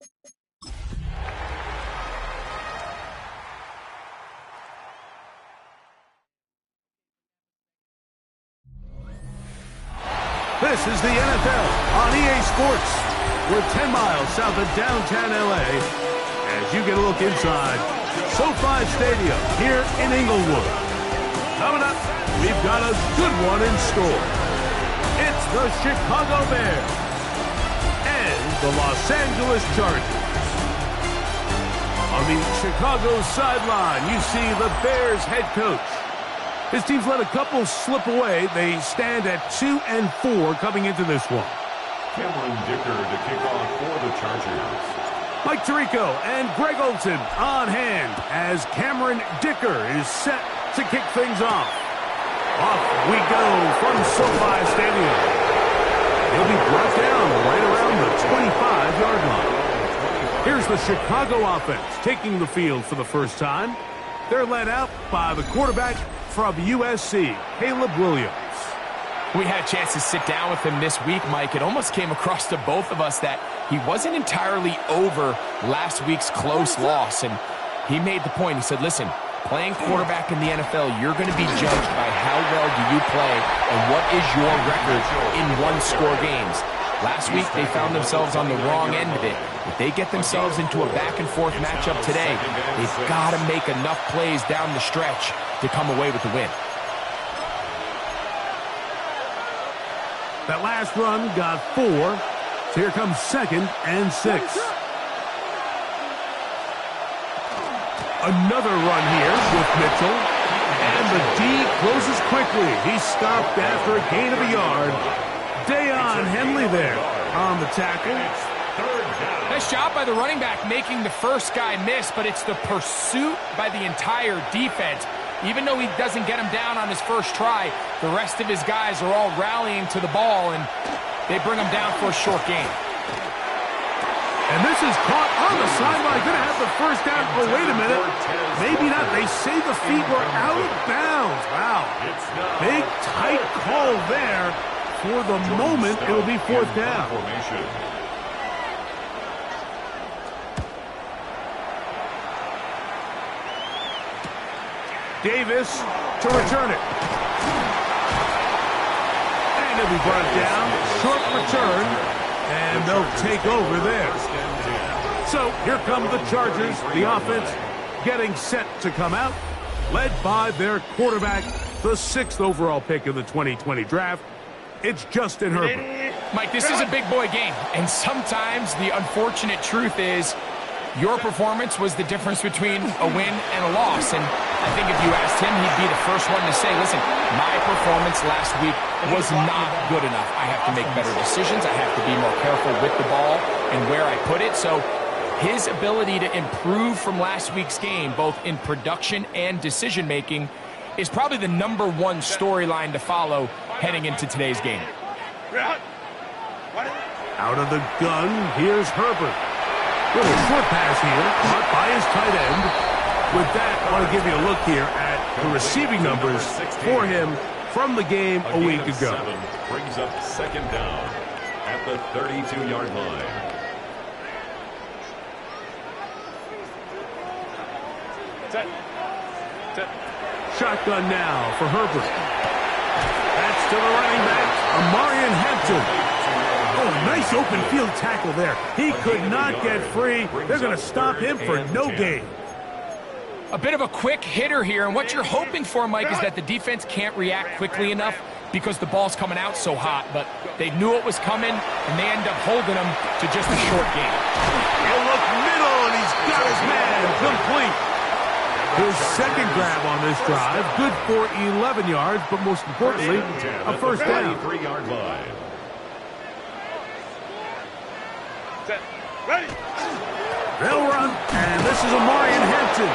This is the NFL on EA Sports. We're 10 miles south of downtown LA as you get a look inside SoFi Stadium here in Inglewood. Coming up, we've got a good one in store. It's the Chicago Bears and the Los Angeles Chargers. On the Chicago sideline, you see the Bears head coach. His team's let a couple slip away. They stand at 2-4 coming into this one. Cameron Dicker to kick off for the Chargers. Mike Tirico and Greg Olson on hand as Cameron Dicker is set to kick things off. Off we go from SoFi Stadium. He'll be brought down right around the 25-yard line. Here's the Chicago offense taking the field for the first time. They're led out by the quarterback from USC, Caleb Williams. We had a chance to sit down with him this week, Mike. It almost came across to both of us that he wasn't entirely over last week's close loss. And he made the point. He said, listen, playing quarterback in the NFL, you're going to be judged by how well do you play and what is your record in one-score games. Last week, they found themselves on the wrong end of it. If they get themselves into a back-and-forth matchup today, they've got to make enough plays down the stretch to come away with the win. That last run got 4. So here comes 2nd and 6. Another run here with Mitchell. And the D closes quickly. He's stopped after a gain of a yard. Deion Henley there on the tackle. Nice job by the running back making the first guy miss, but it's the pursuit by the entire defense. Even though he doesn't get him down on his first try, the rest of his guys are all rallying to the ball, and they bring him down for a short gain. And this is caught on the sideline. Going to have the first down. Oh, wait a minute. Maybe not. They say the feet were out of bounds. Wow. Big, tight call there. For the moment, it will be 4th down. Davis to return it. And it'll be brought down. Short return. And they'll take over there. So here come the Chargers. The offense getting set to come out. Led by their quarterback, the 6th overall pick in the 2020 draft. It's Justin Herbert. Mike, this is a big boy game. And sometimes the unfortunate truth is your performance was the difference between a win and a loss. And I think if you asked him, he'd be the first one to say, listen, my performance last week was not good enough. I have to make better decisions. I have to be more careful with the ball and where I put it. So his ability to improve from last week's game, both in production and decision-making, is probably the #1 storyline to follow heading into today's game. Out of the gun, here's Herbert. Little short pass here, caught by his tight end. With that, I want to give you a look here at the receiving numbers for him from the game a week ago. Brings up 2nd down at the 32-yard line. Shotgun now for Herbert. That's to the running back, Amarian Hampton. Oh, nice open field tackle there. He could not get free. They're going to stop him for no gain. A bit of a quick hitter here, and what you're hoping for, Mike, is that the defense can't react quickly enough because the ball's coming out so hot. But they knew it was coming, and they end up holding him to just a short gain. He'll look middle, and he's got his man complete. His 2nd grab on this drive, good for 11 yards, but most importantly, a first down. 3-yard line. They'll run, and this is Amarian Hampton.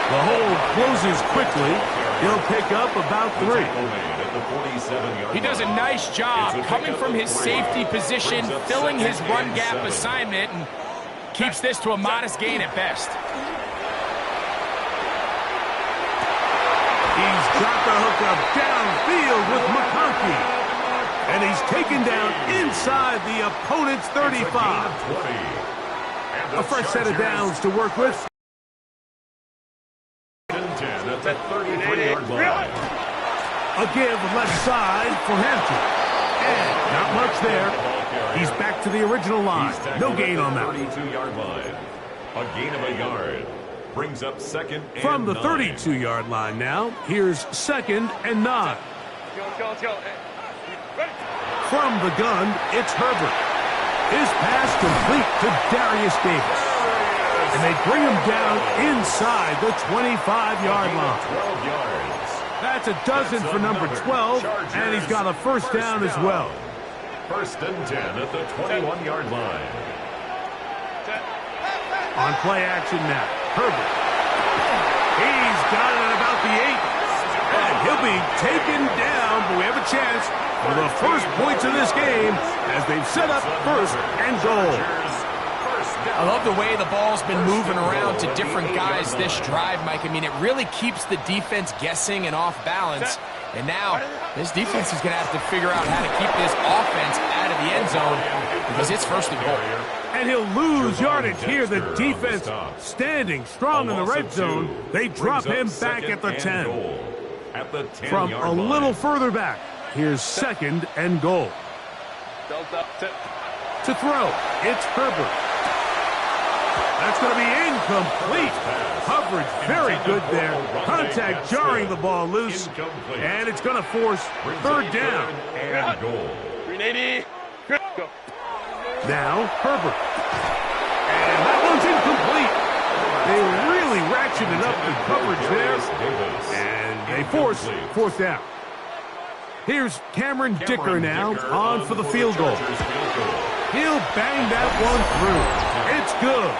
The hold closes quickly. He'll pick up about 3. He does a nice job coming from his safety position, filling his run gap assignment, and keeps this to a modest gain at best. He's dropped the hookup downfield with McConkey. And he's taken down inside the opponent's 35. A fresh set of downs to work with. 10 at the 33-yard line. A give left side for Hampton. And not much there. He's back to the original line. No gain on that. 32-yard line. A gain of a yard. Brings up second and From the 9. 32-yard line now, here's second and 9. From the gun, it's Herbert. His pass complete to Darius Davis. And they bring him down inside the 25-yard line. 12 yards. That's a dozen for number 12, and he's got a first down as well. First and 10 at the 21-yard line. On play action now, Herbert. He's got it at about the 8. And he'll be taken down, but we have a chance for the first points of this game as they've set up first and goal. I love the way the ball's been moving around to different guys this drive, Mike. I mean, it really keeps the defense guessing and off balance. And now, this defense is going to have to figure out how to keep this offense out of the end zone because it's first and goal. And he'll lose yardage here. The defense standing strong in the red zone. They drop him back at the 10. From a little further back, here's second and goal. To throw, it's Herbert. That's going to be incomplete. Coverage very good there. Contact jarring the ball loose. And it's going to force third down. And goal. Now Herbert. And that one's incomplete. They really ratcheted up the coverage there. And they force fourth down. Here's Cameron Dicker now on for the field goal. He'll bang that one through. It's good.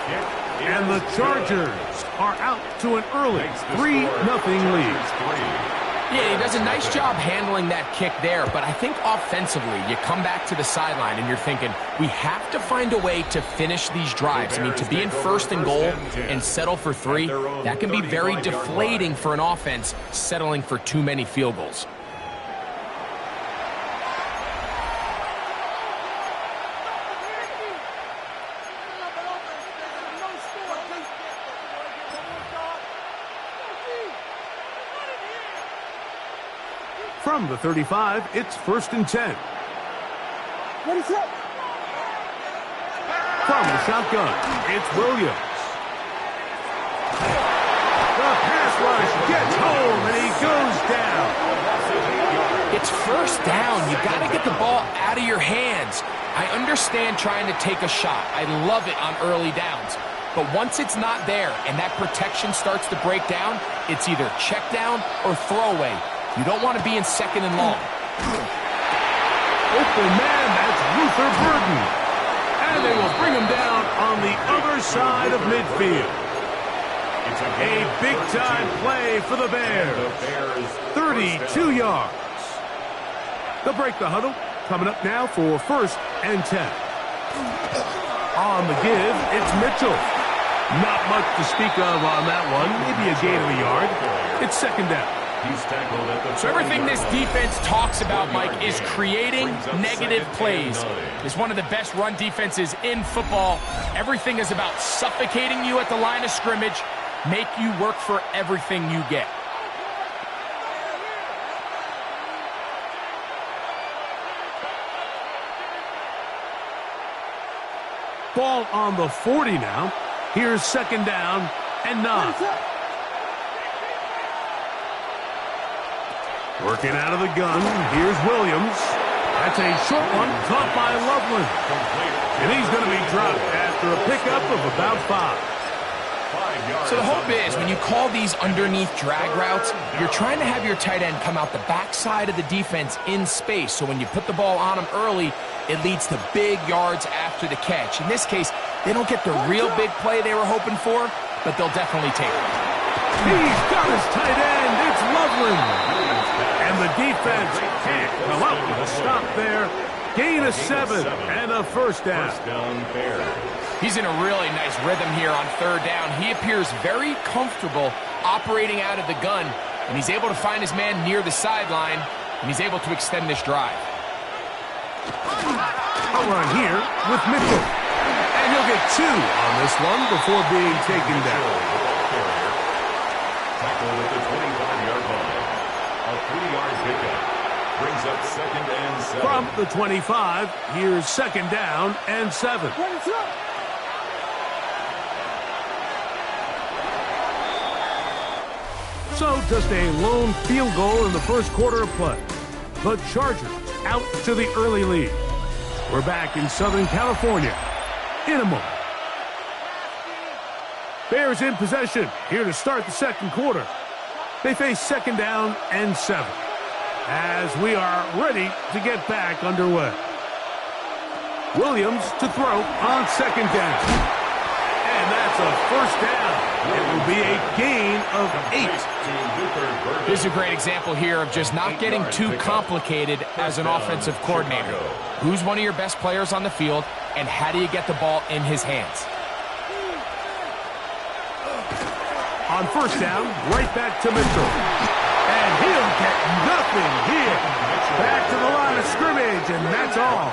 And the Chargers are out to an early 3-0 lead. Yeah, he does a nice job handling that kick there, but I think offensively, you come back to the sideline and you're thinking, we have to find a way to finish these drives. I mean, to be in first and goal and settle for 3, that can be very deflating for an offense settling for too many field goals. From the 35, it's first and 10. What is that? From the shotgun, it's Williams. The pass rush gets home, and he goes down. It's first down. You got to get the ball out of your hands. I understand trying to take a shot. I love it on early downs. But once it's not there and that protection starts to break down, it's either check down or throwaway. You don't want to be in second and long. Open man, that's Luther Burden. And they will bring him down on the other side of midfield. A big-time play for the Bears. 32 yards. They'll break the huddle. Coming up now for first and 10. On the give, it's Mitchell. Not much to speak of on that one. Maybe a gain of a yard. It's second down. So everything this defense talks about, Mike, is creating negative plays. It's one of the best run defenses in football. Everything is about suffocating you at the line of scrimmage, make you work for everything you get. Ball on the 40 now. Here's second down and 9. Working out of the gun, here's Williams. That's a short one, caught by Loveland. And he's going to be dropped after a pickup of about 5. So the hope is, when you call these underneath drag routes, you're trying to have your tight end come out the backside of the defense in space. So when you put the ball on him early, it leads to big yards after the catch. In this case, they don't get the real big play they were hoping for, but they'll definitely take it. He's got his tight end. It's Loveland. And the defense can't come up with a stop there. Gain of 7 and a first down. He's in a really nice rhythm here on third down. He appears very comfortable operating out of the gun, and he's able to find his man near the sideline, and he's able to extend this drive. A run here with Mitchell. And he'll get 2 on this one before being taken down. Tackle at the 25-yard line. A 3-yard pickup. Brings up 2nd and 7. From the 25, here's 2nd down and 7. So just a lone field goal in the first quarter of play. The Chargers out to the early lead. We're back in Southern California in a moment. Bears in possession here to start the second quarter. They face 2nd down and 7 as we are ready to get back underway. Williams to throw on 2nd down. And that's a first down. It will be a gain of 8. This is a great example here of just not getting too complicated as an offensive coordinator. Who's one of your best players on the field, and how do you get the ball in his hands? On first down, right back to Mitchell. And he'll get nothing here. Back to the line of scrimmage, and that's all.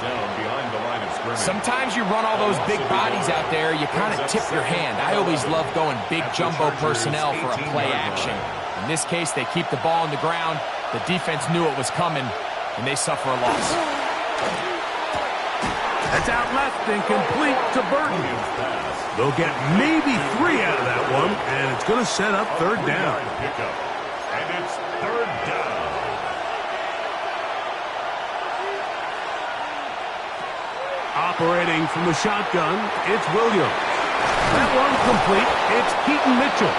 Sometimes you run all those big bodies out there, you kind of tip your hand. I always love going big jumbo personnel for a play action. In this case, they keep the ball on the ground. The defense knew it was coming, and they suffer a loss. That's out left and complete to Burton. They'll get maybe 3 out of that one, and it's going to set up 3rd down. And it's 3rd down. Operating from the shotgun, it's Williams. That one complete. It's Keaton Mitchell.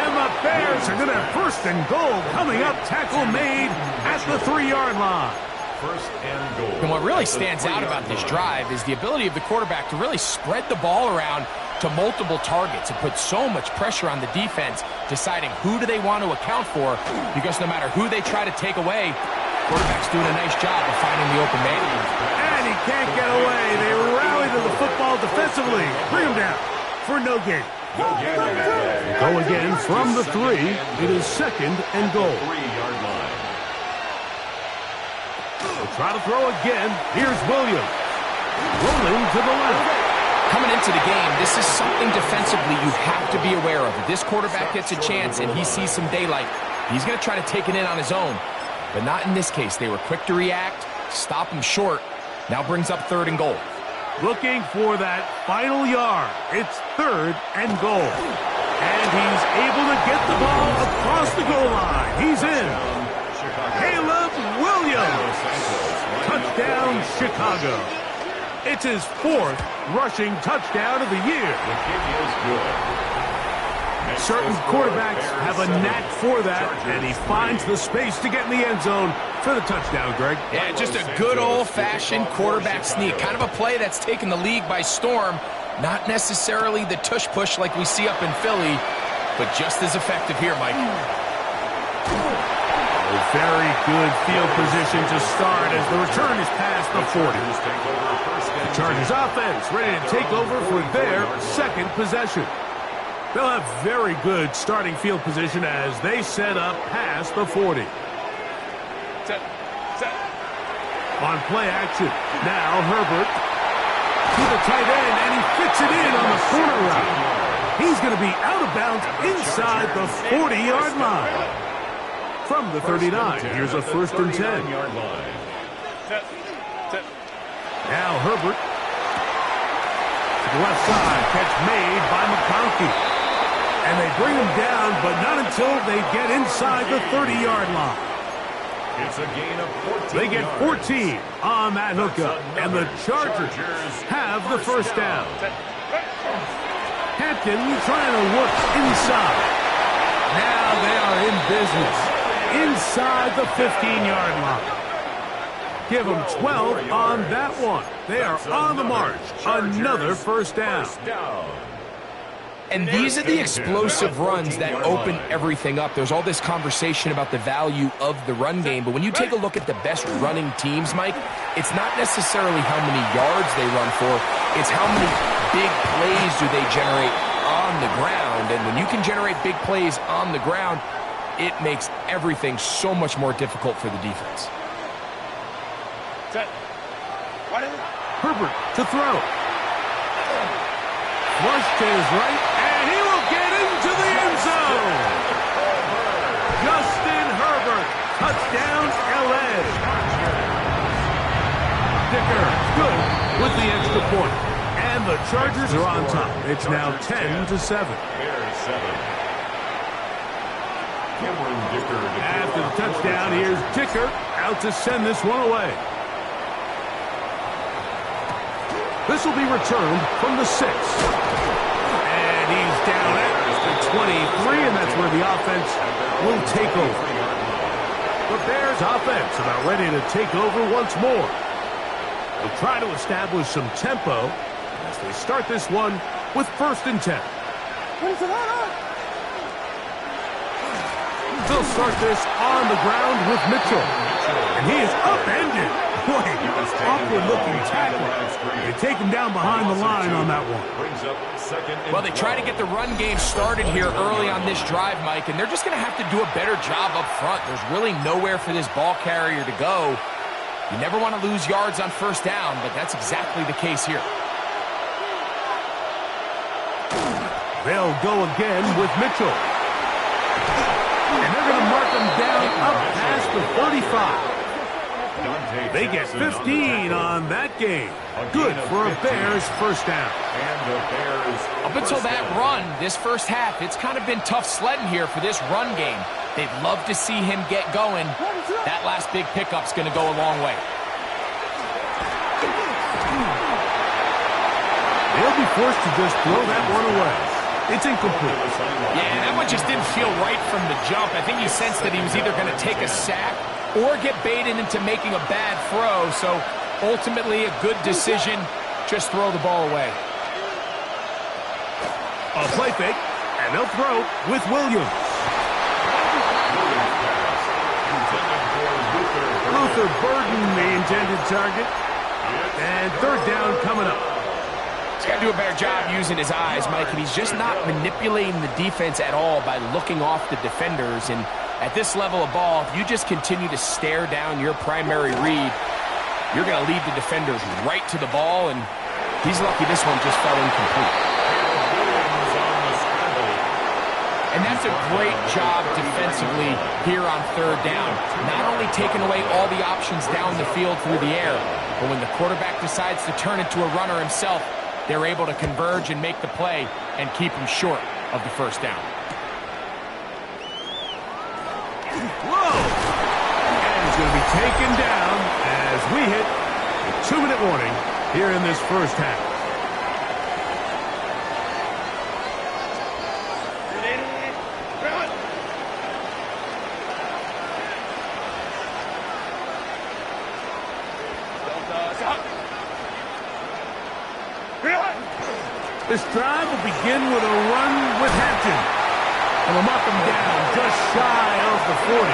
And the Bears are going to have 1st and goal coming up. Tackle made at the 3-yard line. 1st and goal. And what really stands out about this drive is the ability of the quarterback to really spread the ball around to multiple targets. It puts so much pressure on the defense, deciding who do they want to account for, because no matter who they try to take away, quarterback's doing a nice job of finding the open man. And he can't get away. They rally to the football defensively. Bring him down for no gain. Go again from the 3. It is 2nd and goal. 3-yard line. They'll try to throw again. Here's Williams. Rolling to the left. Coming into the game, this is something defensively you have to be aware of. If this quarterback gets a chance and he sees some daylight, he's going to try to take it in on his own. But not in this case. They were quick to react, stop him short. Now brings up 3rd and goal. Looking for that final yard. It's 3rd and goal. And he's able to get the ball across the goal line. He's in. Caleb Williams. Touchdown, Chicago. It's his 4th rushing touchdown of the year. The kick is good. Certain quarterbacks have a knack for that, and he finds the space to get in the end zone for the touchdown, Greg. Yeah, just a good old-fashioned quarterback sneak. Kind of a play that's taken the league by storm. Not necessarily the tush-push like we see up in Philly, but just as effective here, Mike. A very good field position to start as the return is past the 40. The Chargers offense ready to take over for their 2nd possession. They'll have very good starting field position as they set up past the 40. Set. On play action, now Herbert to the tight end, and he fits it in on the corner route. He's going to be out of bounds inside the 40-yard line. From the 39, here's a 1st and 10. Now Herbert to the left side, catch made by McConkey. And they bring him down, but not until they get inside the 30-yard line. It's a gain of 14 They get 14 on that hookup, and the Chargers have the 1st down. Hampton trying to look inside. Now they are in business inside the 15-yard line. Give them 12 on that one. They are on the march. Another 1st down. And these are the explosive runs that open everything up. There's all this conversation about the value of the run game, but when you take a look at the best running teams, Mike, it's not necessarily how many yards they run for, it's how many big plays do they generate on the ground. And when you can generate big plays on the ground, it makes everything so much more difficult for the defense. Herbert to throw. flush to his right, and he will get into the end zone. Justin Herbert, touchdown L.A. Dicker, good with the extra point. And the Chargers are on top. It's now 10-7. Bears 7. After the touchdown, here's Dicker out to send this one away. This will be returned from the 6. And he's down at the 23, and that's where the offense will take over. The Bears offense about ready to take over once more. They'll try to establish some tempo as they start this one with 1st and 10. They'll start this on the ground with Mitchell. And he is upended. Boy, awkward-looking tackle. They take him down behind the line on that one. Well, they try to get the run game started here early on this drive, Mike, and they're just going to have to do a better job up front. There's really nowhere for this ball carrier to go. You never want to lose yards on 1st down, but that's exactly the case here. They'll go again with Mitchell. And they're going to mark him down up past the 35. They get 15 on that game. Good for a Bears 1st down. Up until that run, this 1st half, it's kind of been tough sledding here for this run game. They'd love to see him get going. That last big pickup's going to go a long way. They'll be forced to just throw that one away. It's incomplete. Yeah, that one just didn't feel right from the jump. I think you sensed that he was either going to take a sack or get baited into making a bad throw. So ultimately a good decision. Just throw the ball away. A play fake, and they'll throw with Williams. Luther Burden, the intended target. And 3rd down coming up. He's got to do a better job using his eyes, Mike, and he's just not manipulating the defense at all by looking off the defenders. And at this level of ball, if you just continue to stare down your primary read, you're going to lead the defenders right to the ball, and he's lucky this one just fell incomplete. And that's a great job defensively here on 3rd down. Not only taking away all the options down the field through the air, but when the quarterback decides to turn into a runner himself, they're able to converge and make the play and keep him short of the 1st down. Whoa! And he's going to be taken down as we hit the 2-minute warning here in this 1st half. This drive will begin with a run with Hampton. And we'll knock him down just shy of the 40.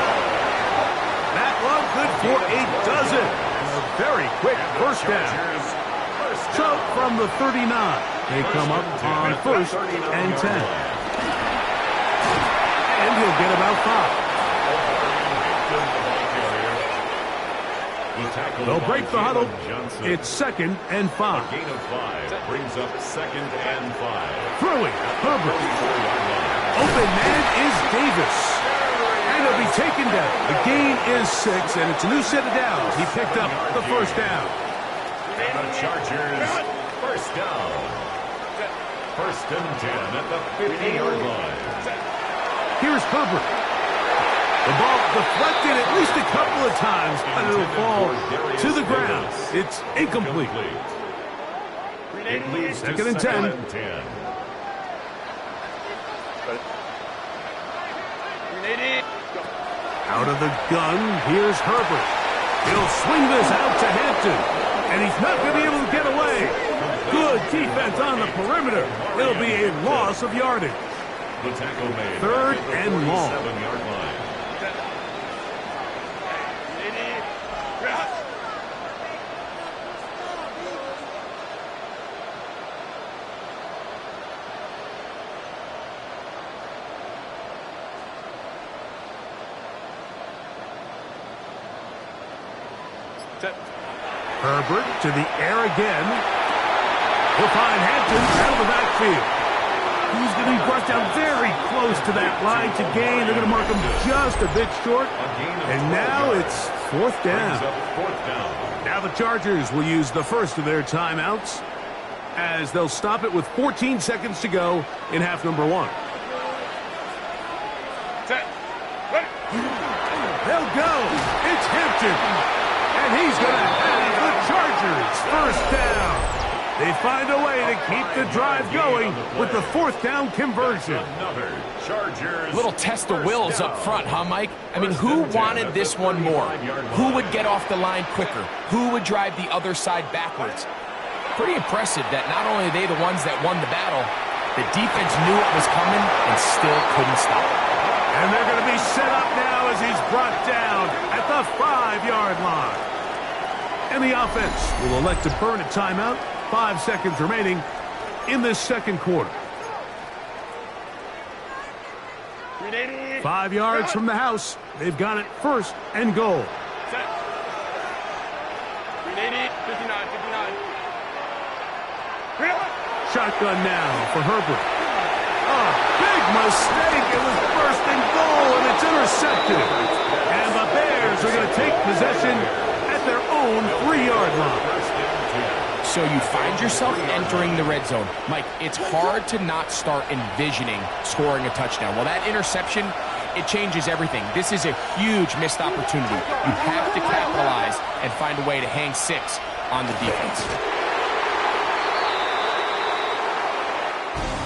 That one good for a dozen. A very quick 1st down. So from the 39, they come up on 1st and 10. And he'll get about 5. They'll break the huddle. It's 2nd and 5. Gain of 5 brings up 2nd and 5. Throwing, Herbert. Open man is Davis. And he'll be taken down. The gain is 6, and it's a new set of downs. He picked up the 1st down. And the Chargers, 1st down. 1st and 10 at the 50-yard line. Here's Herbert. The ball deflected at least a couple of times, but it'll fall to the ground. It's incomplete. It leads to 2nd and 10. Out of the gun, here's Herbert. He'll swing this out to Hampton, and he's not going to be able to get away. Good defense on the perimeter. It'll be a loss of yardage. The tackle made. 3rd and long. 7-yard line. Herbert to the air again. He'll find Hampton out of the backfield. field. He's going to be brought down very close to that line to gain. They're going to mark him just a bit short. And now it's fourth down. Now the Chargers will use the first of their timeouts as they'll stop it with 14 seconds to go in half number one. They'll go. It's Hampton. And he's going to have the Chargers first down. They find a way to keep the drive going with the fourth down conversion. Little test of wills up front, huh, Mike? I mean, who wanted this one more? Who would get off the line quicker? Who would drive the other side backwards? Pretty impressive that not only are they the ones that won the battle, the defense knew it was coming and still couldn't stop it. And they're going to be set up now as he's brought down at the 5-yard line. And the offense will elect to burn a timeout. 5 seconds remaining in this second quarter. 5 yards from the house. They've got it first and goal. Shotgun now for Herbert. Oh, big mistake. It was first and goal, and it's intercepted. And the Bears are going to take possession at their own 3-yard line. So you find yourself entering the red zone. Mike, it's hard to not start envisioning scoring a touchdown. Well, that interception, it changes everything. This is a huge missed opportunity. You have to capitalize and find a way to hang 6 on the defense.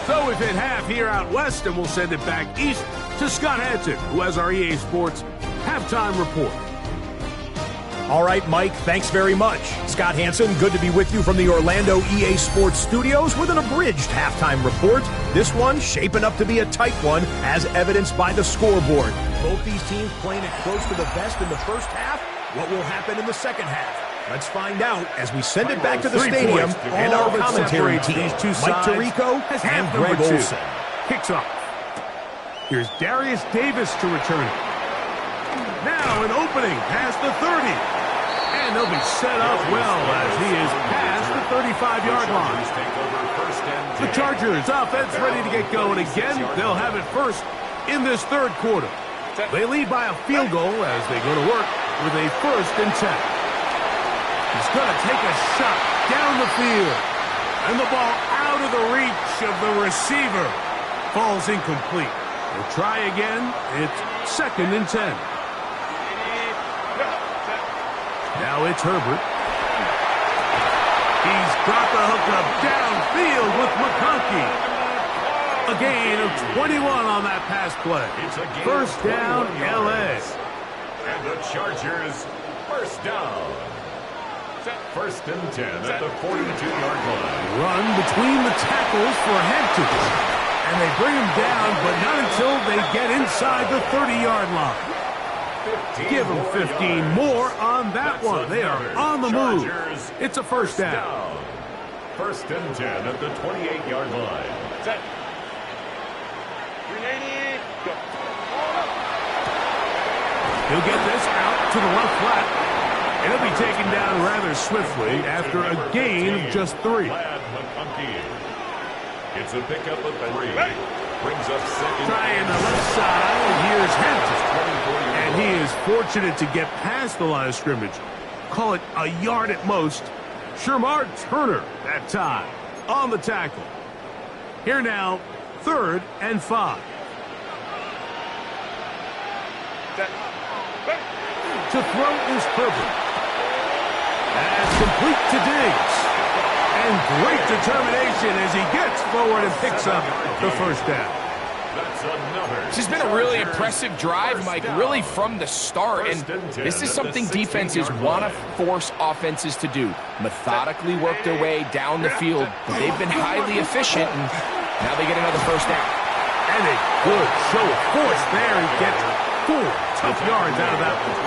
So we've hit half here out west, and we'll send it back east to Scott Hanson, who has our EA Sports halftime report. All right, Mike, thanks very much. Scott Hanson, good to be with you from the Orlando EA Sports Studios with an abridged halftime report. This one shaping up to be a tight one, as evidenced by the scoreboard. Both these teams playing it close to the vest in the first half. What will happen in the second half? Let's find out as we send it back to the stadium and our commentary team, Mike Tirico and Greg Olson. Kicks off. Here's Darius Davis to return it. Now an opening past the 30. And they'll be set up well as he is past the 35-yard line. The Chargers offense ready to get going again. They'll have it first in this third quarter. They lead by a field goal as they go to work with a 1st and 10. He's going to take a shot down the field. And the ball out of the reach of the receiver. Falls incomplete. They'll try again. It's 2nd and 10. Now it's Herbert. He's got the hook up downfield with McConkey. A gain of 21 on that pass play. First down, L.A. And the Chargers, first down. 1st and 10 at the 42-yard line. Run between the tackles for Hampton. And they bring him down, but not until they get inside the 30-yard line. Give them 15 more on that one. They are on the move. It's a first down. 1st and 10 at the 28-yard line. Set. He'll get this out to the left flat. And he'll be taken down rather swiftly after a gain of just 3. It's a pickup of 3. Brings up second. Trying the left side. Here's Hampton. And he is fortunate to get past the line of scrimmage. Call it a yard at most. Shermar Turner that time on the tackle. Here now, 3rd and 5. To throw is Herbert. That's complete to Diggs. And great determination as he gets forward and picks up the first down. This has been a really impressive drive, Mike, really from the start. And this is something defenses want to force offenses to do. Methodically work their way down the field. But they've been highly efficient, and now they get another first down. And a good show of force there. He gets 4 tough yards out of that one.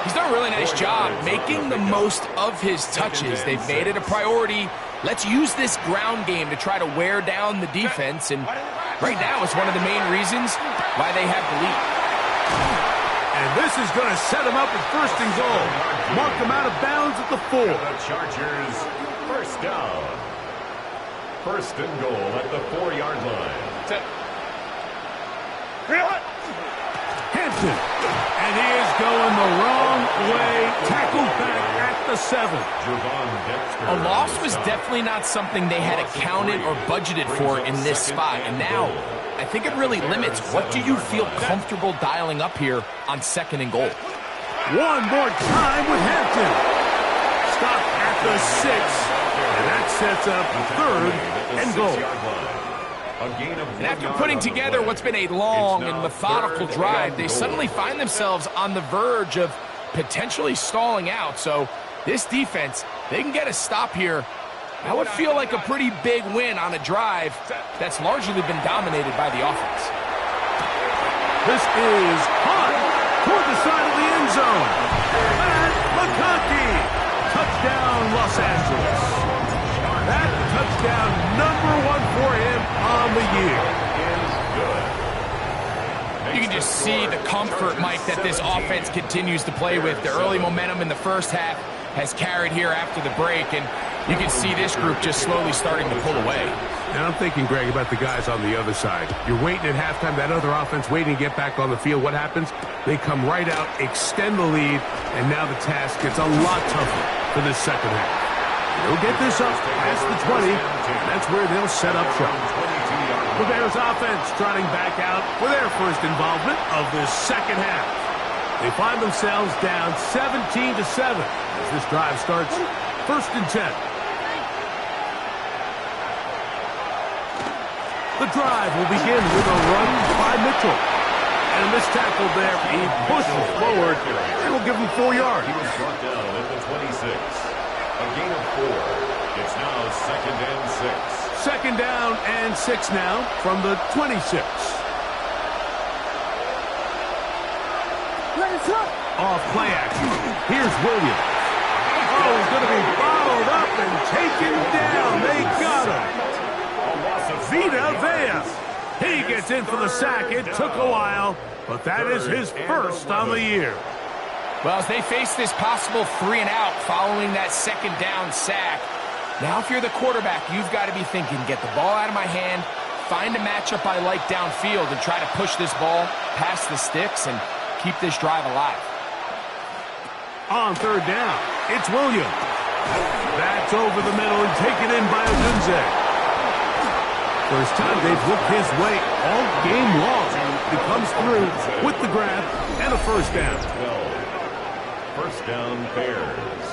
He's done a really nice job making the most of his touches. They've made it a priority. Let's use this ground game to try to wear down the defense. And right now it's one of the main reasons why they have the lead. And this is going to set him up at 1st and goal. Mark him out of bounds at the 4. The Chargers, first down. first and goal at the 4-yard line. Hampton. And he is going the wrong way. Tackled back at the 7. A loss was definitely not something they had accounted or budgeted for in this spot. And now, I think it really limits what do you feel comfortable dialing up here on 2nd and goal. One more time with Hampton. Stop at the 6. And that sets up 3rd and goal. And after putting together what's been a long and methodical drive, they suddenly find themselves on the verge of potentially stalling out. So this defense, they can get a stop here. That would feel like a pretty big win on a drive that's largely been dominated by the offense. This is hot toward the side of the end zone. And McConkey. Touchdown, Los Angeles. That touchdown #1 for him on the year. You can just see the comfort, Mike, that this offense continues to play with. The early momentum in the first half has carried here after the break, and you can see this group just slowly starting to pull away. And I'm thinking, Greg, about the guys on the other side. You're waiting at halftime, that other offense waiting to get back on the field. What happens? They come right out, extend the lead, and now the task gets a lot tougher for this second half. They'll get this up past the 20, and that's where they'll set up shop. The Bears offense trotting back out for their first involvement of the second half. They find themselves down 17-7 as this drive starts 1st and 10. The drive will begin with a run by Mitchell. And this tackle there, he pushes forward, and will give him 4 yards. He was brought down at the 26. A gain of 4. It's now 2nd and 6. 2nd down and 6 now from the 26. Off play action. Here's Williams. Oh, he's going to be bottled up and taken down. They got him. Vita Vea. He gets in for the sack. It took a while, but that is his first on the year. Well, as they face this possible 3 and out following that 2nd down sack, now if you're the quarterback, you've got to be thinking, get the ball out of my hand, find a matchup I like downfield, and try to push this ball past the sticks and keep this drive alive. On 3rd down, it's Williams. That's over the middle and taken in by Odunze. First time they've looked his way all game long. He comes through with the grab and a 1st down. 1st down, Bears.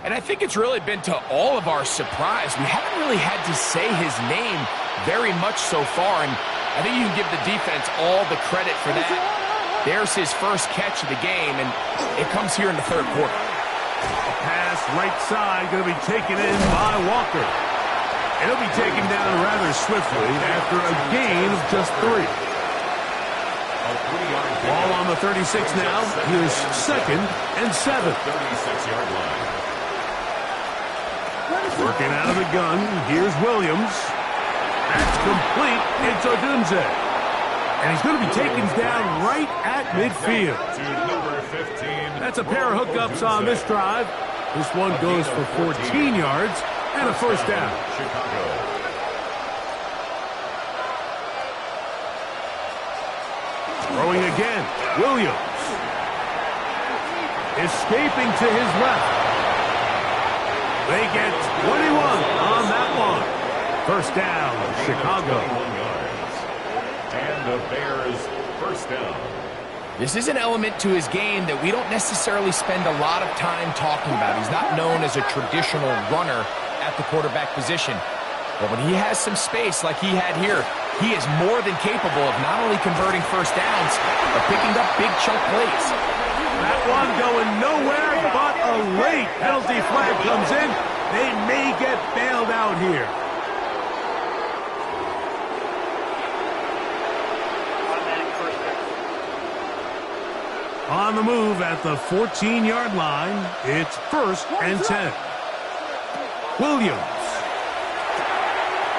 And I think it's really been to all of our surprise. We haven't really had to say his name very much so far, and I think you can give the defense all the credit for that. There's his first catch of the game, and it comes here in the 3rd quarter. A pass right side going to be taken in by Walker. It'll be taken down rather swiftly after a gain of just 3. Ball on the 36 now. Here's 2nd and 7. 36-yard line. Working out of the gun. Here's Williams. That's complete. It's Odunze. And he's going to be taken down right at midfield. To number 15. That's a pair of hookups on this drive. This one goes for 14 yards and a 1st down. Chicago. Throwing again. Williams. Escaping to his left. They get 21 on that one. 1st down, Chicago. 21 yards. And the Bears 1st down. This is an element to his game that we don't necessarily spend a lot of time talking about. He's not known as a traditional runner at the quarterback position. But when he has some space like he had here, he is more than capable of not only converting 1st downs, but picking up big chunk plays. That one going nowhere, but a late penalty flag comes in. They may get bailed out here. On the move at the 14-yard line, it's 1st and 10. Williams.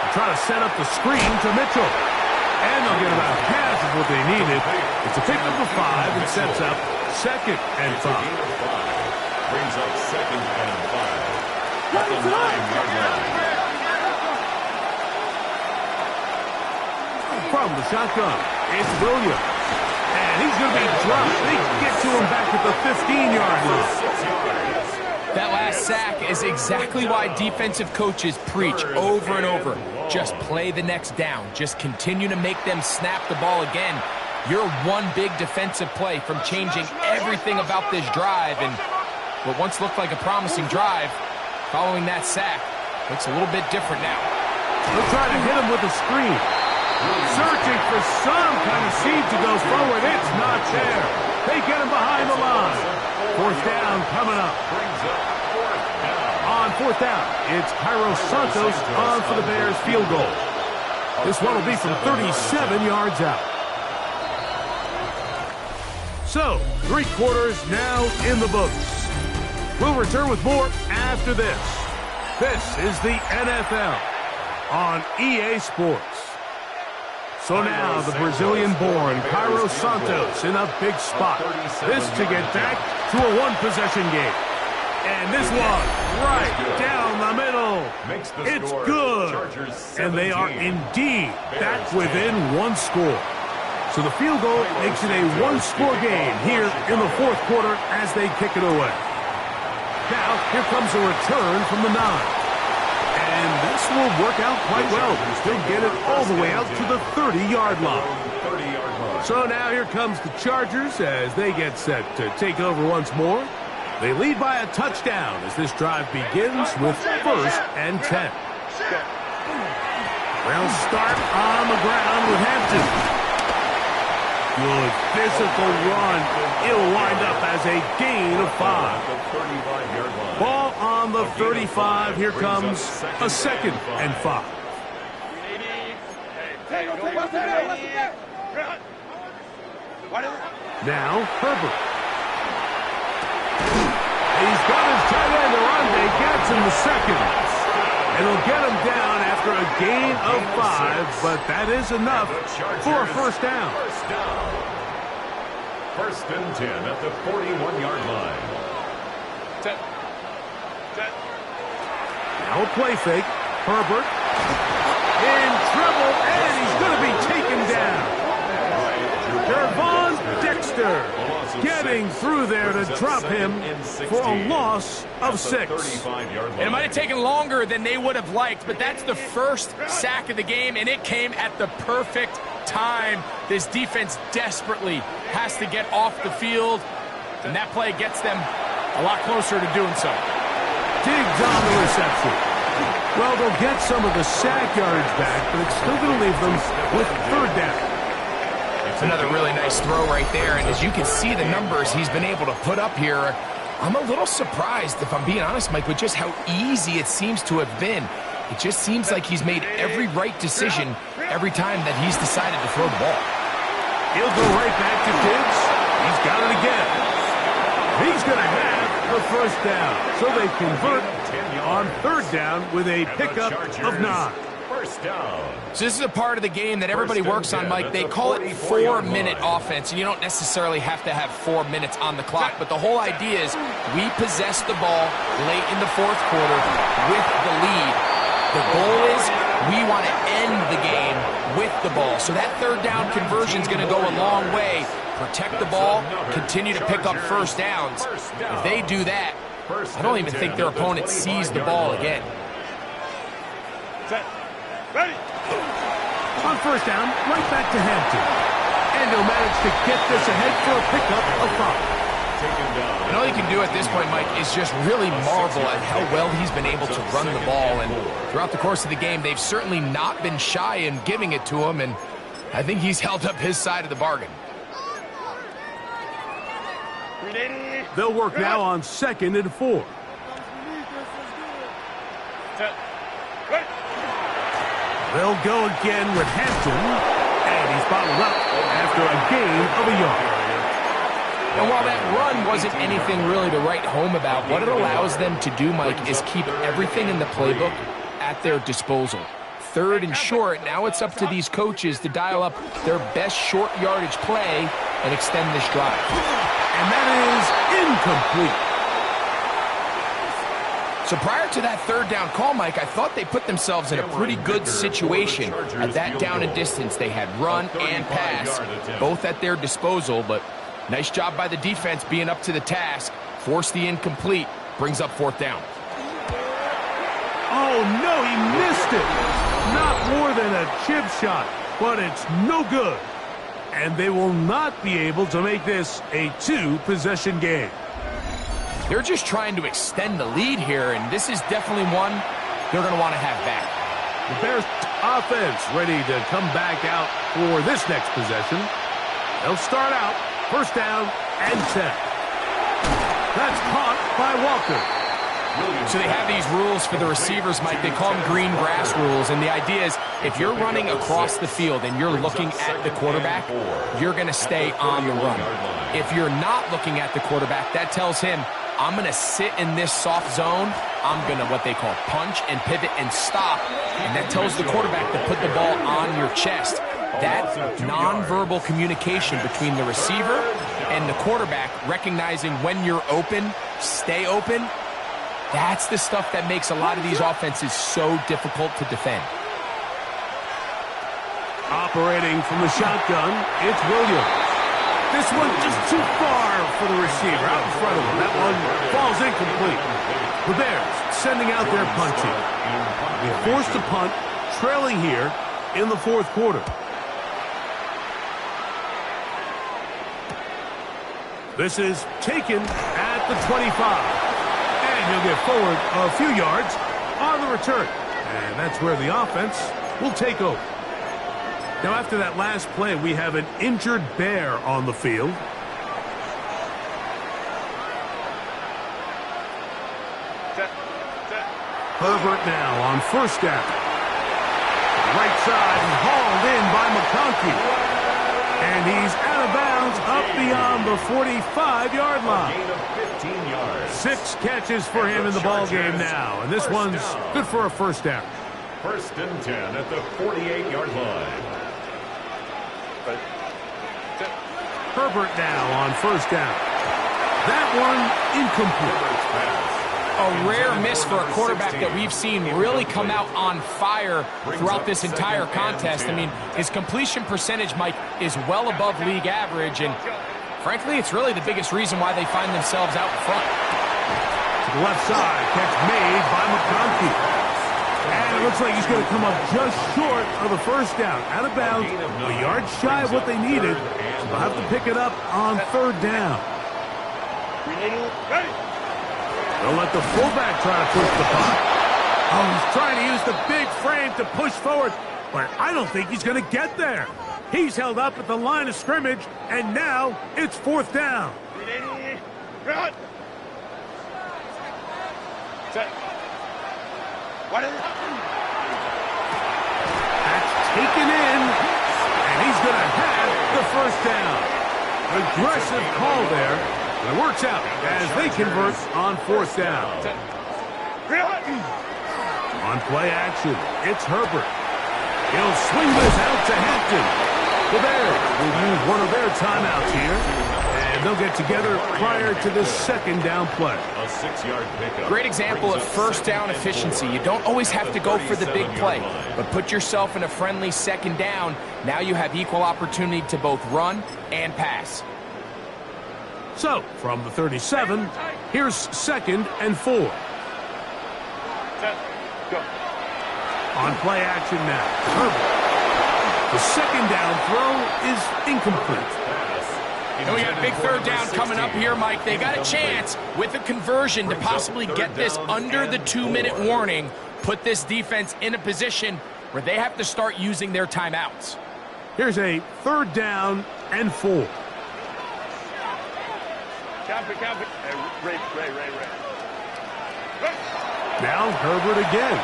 Try to set up the screen to Mitchell. And they'll get about half of what they needed. It's a pickup of 5 and sets up 2nd and 5. brings up 2nd and 5 at the 9-yard line. From the shotgun, it's Williams. And he's going to be dropped. They get to him back at the 15-yard line. 6 yards. That last sack is exactly why defensive coaches preach over and over. Just play the next down. Just continue to make them snap the ball again. You're one big defensive play from changing everything about this drive. And what once looked like a promising drive, following that sack, looks a little bit different now. They'll try to hit him with a screen. Searching for some kind of seed to go forward. It's not there. They get him behind the line. 4th down coming up. On 4th down, it's Cairo Santos on for the Bears field goal. This one will be from 37 yards out. So, 3 quarters now in the books. We'll return with more after this. This is the NFL on EA Sports. So now the Brazilian-born Cairo Santos in a big spot. This to get back to a one-possession game. And this one right down the middle. It's good. And they are indeed back within 1 score. So the field goal makes it a 1-score game here in the 4th quarter as they kick it away. Now, here comes a return from the 9. And this will work out quite well. They'll get it all the way out to the 30-yard line. So now here comes the Chargers as they get set to take over once more. They lead by a touchdown as this drive begins with 1st and 10. They'll start on the ground with Hampton. Good physical run. It'll wind up as a gain of 5. Ball on the 35. Here comes a 2nd and 5. Now Herbert. He's got his tight end Arande. Gets him the 2nd. And he'll get him down after a gain of 5, but that is enough for a 1st down. 1st and 10 at the 41-yard line. Now a play fake. Herbert in trouble, and he's going to be taken down. Gervon Dexter getting through there to drop him for a loss of 6. And it might have taken longer than they would have liked, but that's the first sack of the game, and it came at the perfect time. This defense desperately has to get off the field, and that play gets them a lot closer to doing so. Diggs on the reception. Well, they'll get some of the sack yardage back, but it's still going to leave them with 3rd down. It's another really nice throw right there, and as you can see the numbers he's been able to put up here, I'm a little surprised, if I'm being honest, Mike, with just how easy it seems to have been. It just seems like he's made every right decision every time that he's decided to throw the ball. He'll go right back to Diggs. He's got it again. He's going to have the 1st down. So they convert on 3rd down with a pickup of 9. 1st down. So this is a part of the game that everybody works on, Mike. They call it 4-minute offense, and you don't necessarily have to have 4 minutes on the clock, but the whole idea is we possess the ball late in the 4th quarter with the lead. The goal is we want to end the game with the ball. So that 3rd down conversion is going to go a long way. Protect the ball, continue to pick up 1st downs. If they do that, I don't even think their opponent sees the ball again. Ready. On 1st down, right back to Hampton. And he'll manage to get this ahead for a pickup of 5. And all you can do at this point, Mike, is just really marvel at how well he's been able to run the ball. And throughout the course of the game, they've certainly not been shy in giving it to him. And I think he's held up his side of the bargain. They'll work now on 2nd and 4. They'll go again with Hampton, and he's bottled up after a gain of a yard. And while that run wasn't anything really to write home about, what it allows them to do, Mike, is keep everything in the playbook at their disposal. 3rd and short, now it's up to these coaches to dial up their best short yardage play and extend this drive. And that is incomplete. So prior to that third down call, Mike, I thought they put themselves in a pretty good situation at that down and distance. They had run and pass, both at their disposal, but nice job by the defense being up to the task. Forced the incomplete, brings up fourth down. Oh, no, he missed it. Not more than a chip shot, but it's no good. And they will not be able to make this a two-possession game. They're just trying to extend the lead here, and this is definitely one they're going to want to have back. The Bears offense ready to come back out for this next possession. They'll start out first down and 10. That's caught by Walker. So they have these rules for the receivers, Mike. They call them green grass rules, and the idea is if you're running across the field and you're looking at the quarterback, you're going to stay on the run. If you're not looking at the quarterback, that tells him, I'm going to sit in this soft zone. I'm going to what they call punch and pivot and stop, and that tells the quarterback to put the ball on your chest. That nonverbal communication between the receiver and the quarterback, recognizing when you're open, stay open, that's the stuff that makes a lot of these offenses so difficult to defend. Operating from the shotgun, it's Williams. This one just too far for the receiver, out in front of him. That one falls incomplete. The Bears sending out their punt team. They're forced to punt, trailing here in the fourth quarter. This is taken at the 25. And he'll get forward a few yards on the return. And that's where the offense will take over. Now, after that last play, we have an injured Bear on the field. Herbert now on first down. Right side and hauled in by McConkey. And he's out of bounds up beyond the 45-yard line. Gain of 15 yards. 6 catches for him in the ballgame now. And this one's good for a first down. First and 10 at the 48-yard line. Herbert now on first down. That one incomplete. A rare miss for a quarterback that we've seen really come out on fire throughout this entire contest. I mean, his completion percentage, Mike, is well above league average, and frankly, it's really the biggest reason why they find themselves out in front. To the left side, catch made by McConkey. And it looks like he's going to come up just short of the first down. Out of bounds, a yard shy of what they needed. So they'll have to pick it up on third down. They'll let the fullback try to push the punt. Oh, he's trying to use the big frame to push forward, but I don't think he's going to get there. He's held up at the line of scrimmage, and now it's fourth down. That's taken in, and he's going to have the first down. Aggressive call there. It works out as they convert on fourth down. On play action, it's Herbert. He'll swing this out to Hampton. The Bears will use one of their timeouts here, and they'll get together prior to the second down play. A 6-yard pickup. Great example of first down efficiency. You don't always have to go for the big play, but put yourself in a friendly second down. Now you have equal opportunity to both run and pass. So, from the 37, here's second and 4. On play action now, Herbert. The second down throw is incomplete. And we got a big third down coming up here, Mike. They got a chance with a conversion to possibly get this under the 2-minute warning, put this defense in a position where they have to start using their timeouts. Here's a third down and 4. Now Herbert again.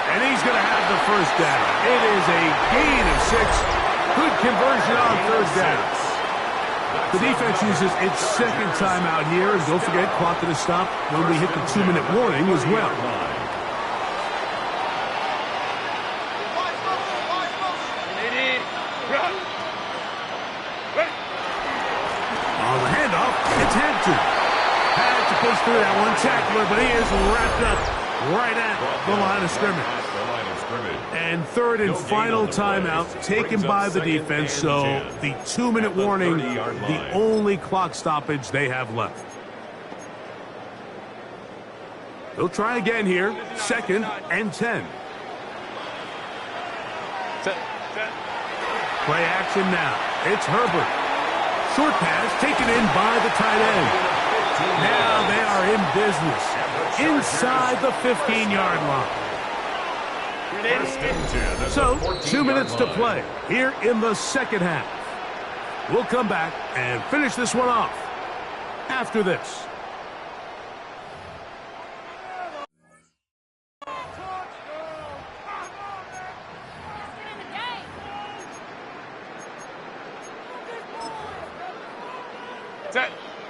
And he's going to have the first down. It is a gain of 6. Good conversion on third down. The defense uses its second timeout here. And don't forget, clock going to stop when we hit the 2-minute warning as well. On the handoff, it's Hampton. Had to gets through that one tackler, but he is wrapped up right at the line of scrimmage. And third and final timeout taken by the defense, so the 2-minute warning, the only clock stoppage they have left. They'll try again here, 2nd and 10. Play action now. It's Herbert. Short pass taken in by the tight end. Now they are in business inside the 15-yard line. So, 2 minutes to play here in the second half. We'll come back and finish this one off after this.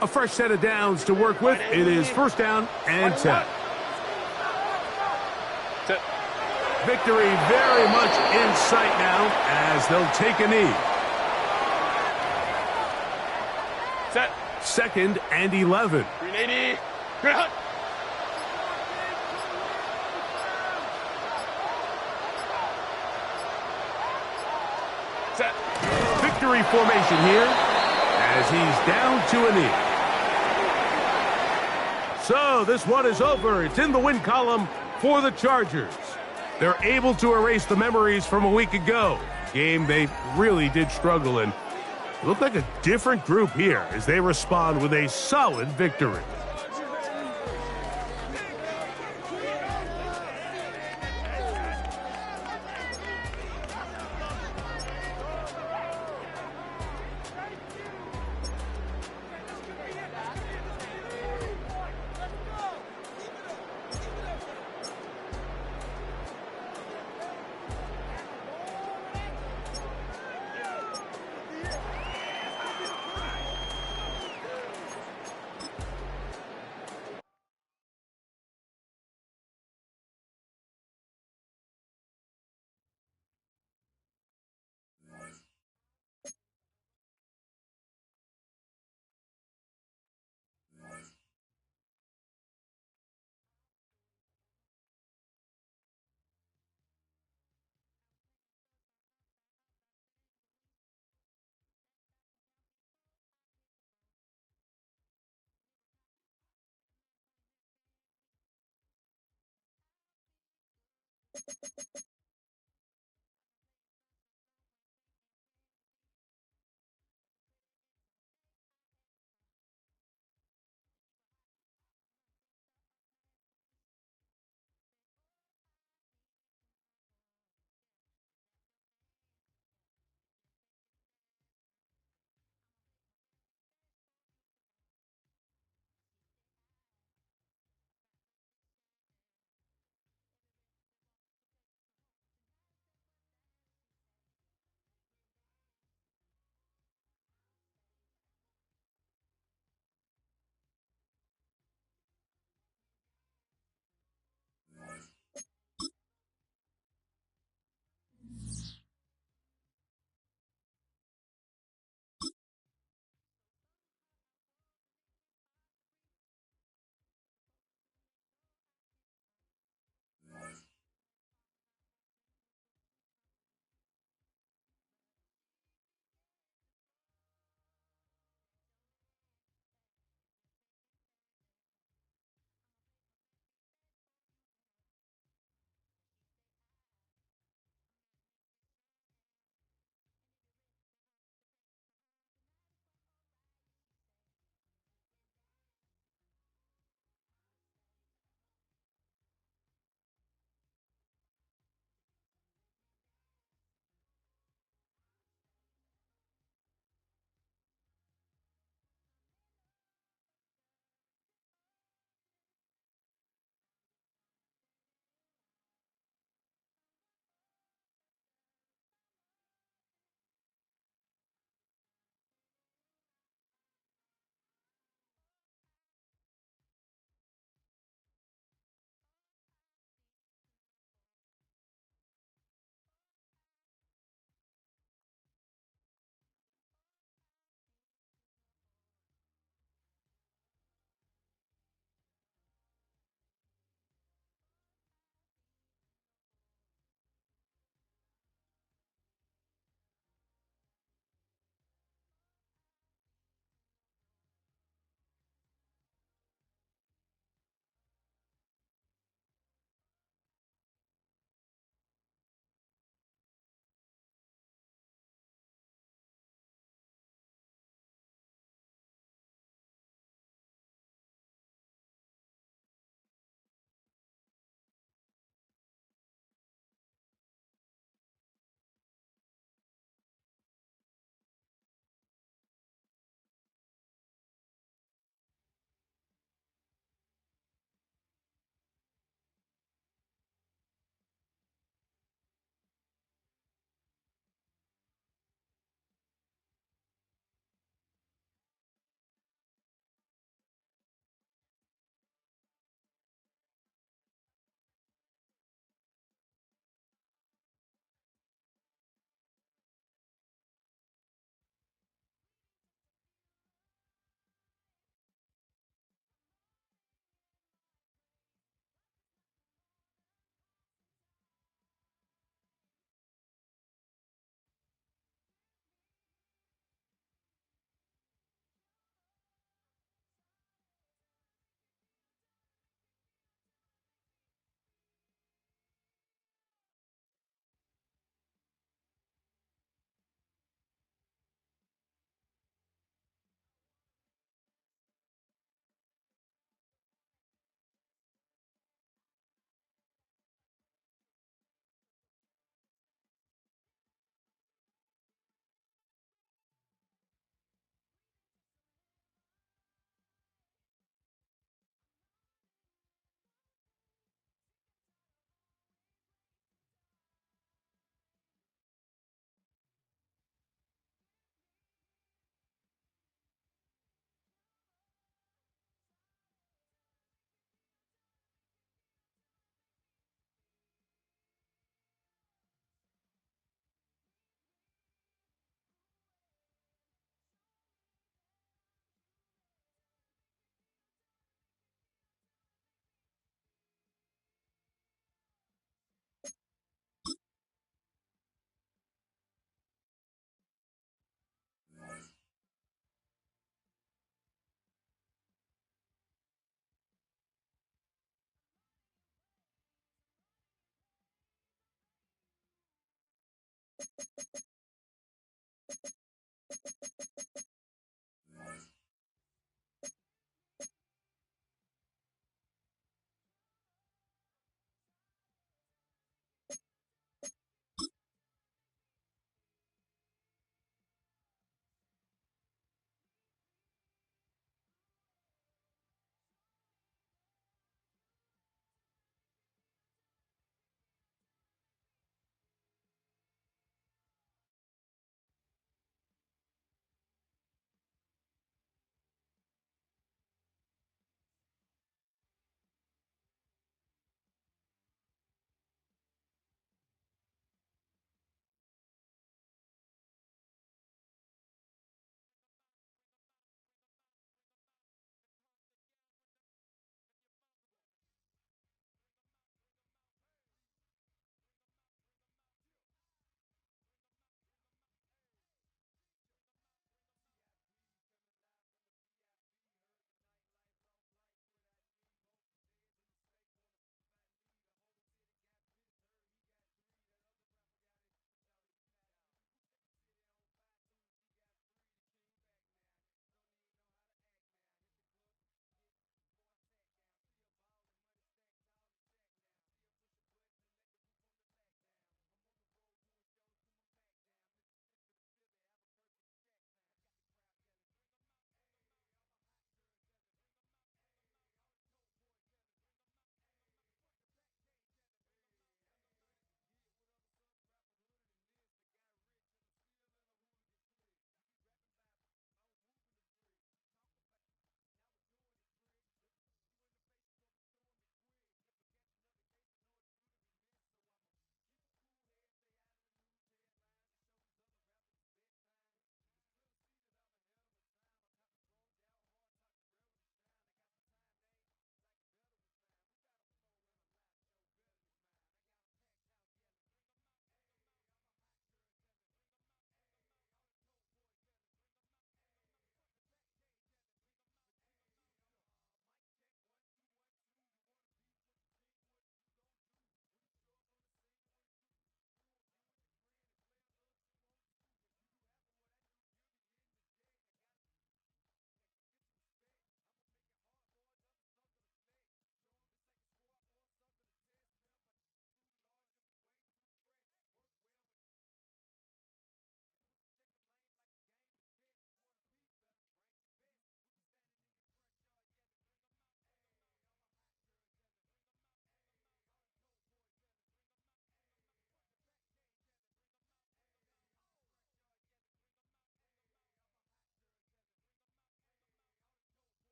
A fresh set of downs to work with. It is 1st down and 10. Victory very much in sight now as they'll take a knee. 2nd and 11. Victory formation here as he's down to a knee. So this one is over. It's in the win column for the Chargers. They're able to erase the memories from a week ago. Game they really did struggle in. It looked like a different group here as they respond with a solid victory.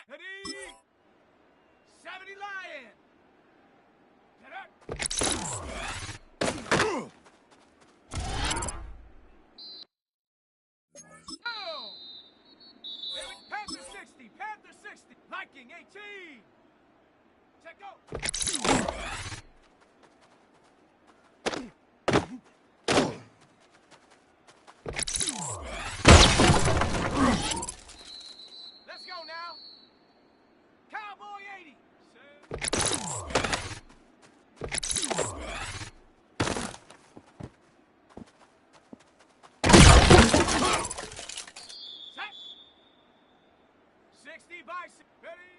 70! 70 Lion! Get up! Oh! Panther 60! Panther 60! Viking 18! Check out! Let's go now! Cowboy 80! Set! 60 by 6. Ready?